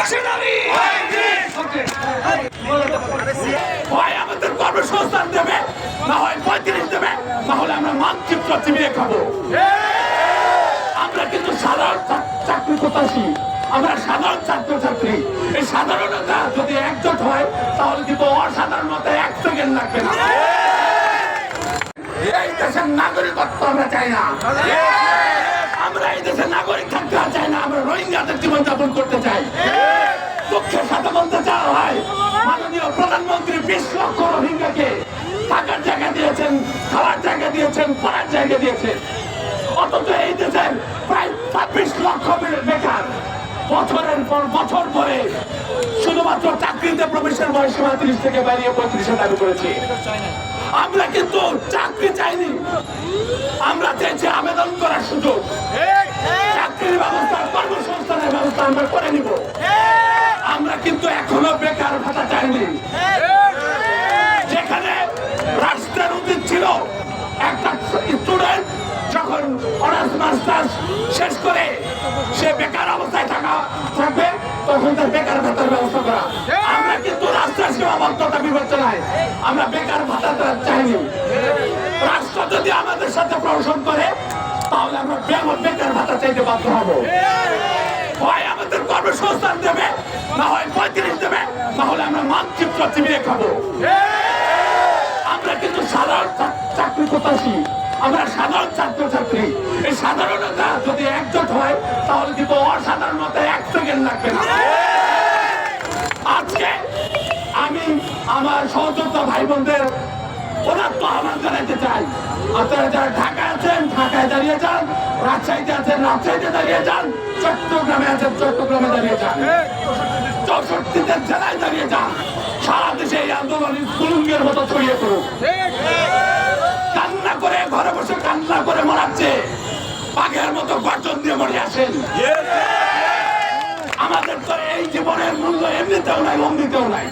প্রবাসী নারী হয় আমাদের কর্মসংস্থান দেবে, না হয় 35 দেবে, না হলে আমরা মানচিত্র চিবিয়ে খাবো। আমরা কিন্তু সাধারণ চাকরি প্রত্যাশী, আমরা সাধারণ ছাত্রছাত্রী। এই সাধারণতা যদি একজোট হয় তাহলে কিন্তু অসাধারণতা 1 সেকেন্ড লাগবে না। এই দেশের নাগরিকত্ব আমরা চাই না, আমরা এই দেশের নাগরিক থাকতে চাই না, আমরা রোহিঙ্গাদের জীবনযাপন করতে চাই। দুঃখের সাথে বলতে চাওয়া হয়, মাননীয় প্রধানমন্ত্রী 20 লক্ষ রোহিঙ্গাকে থাকার জায়গা দিয়েছেন, খাওয়ার জায়গা দিয়েছেন, পড়ার জায়গা দিয়েছেন। অথচ এই দেশের প্রায় 26 লক্ষ বেকার বছরের পর বছর পরে শুধুমাত্র চাকরিতে প্রবেশের বয়সীমা 30 থেকে বাড়িয়ে 35-এ দাবি করেছি। আমরা কিন্তু চাকরি চাইনি, আমরা চেয়েছি আবেদন করার সুযোগ, চাকরির ব্যবস্থা, কর্মসংস্থানের ব্যবস্থা আমরা করে নিব। আমরা কিন্তু এখনো বেকার ভাতা চাইনি। যেখানে রাষ্ট্রের উচিত ছিল একটা স্টুডেন্ট যখন অনার্স মাস্টার্স শেষ করে সে বেকার অবস্থায় থাকবে, তখন তার বেকার ভাতার ব্যবস্থা করা। আমরা কিন্তু রাষ্ট্রের সীমাবদ্ধতা বিবেচনায় আমরা বেকার ভাতাটা চাইনি। রাষ্ট্র যদি আমাদের সাথে প্রহসন করে তাহলে আমরা বেকার ভাতা চাইতে বাধ্য হব। হয় আমাদের কর্মসংস্থান দেবে, না হয় 35 দেবে, না হলে আমরা মানচিত্র চিবিয়ে খাবো। আমরা কিন্তু সাধারণ চাকরি প্রত্যাশী, আমরা সাধারণ ছাত্রছাত্রী। এই সাধারণতা যদি একজোট হয় তাহলে কিন্তু অসাধারণতা 1 সেকেন্ড লাগবে না। আজকে আমি আমার সহযোদ্ধা ভাই বোনদের পদার্থ আহ্বান জানাতে চাই, আপনারা যারা ঢাকায় আছেন ঢাকায় দাঁড়িয়ে যান, রাজশাহীতে আছেন রাজশাহীতে দাঁড়িয়ে যান, চট্টগ্রামে আছেন চট্টগ্রামে দাঁড়িয়ে যান, 64টা জেলায় দাঁড়িয়ে যান। সারা দেশে এই আন্দোলন কুলুঙ্গের মতো ছড়িয়ে পড়ুক। কান্না করে ঘরে বসে কান্না করে মরাচ্ছে, বাঘের মতো গর্জন দিয়ে মরে আসেন। আমাদের তো এই জীবনের মূল্য এমনিতেও নাই, অমনিতেও নাই।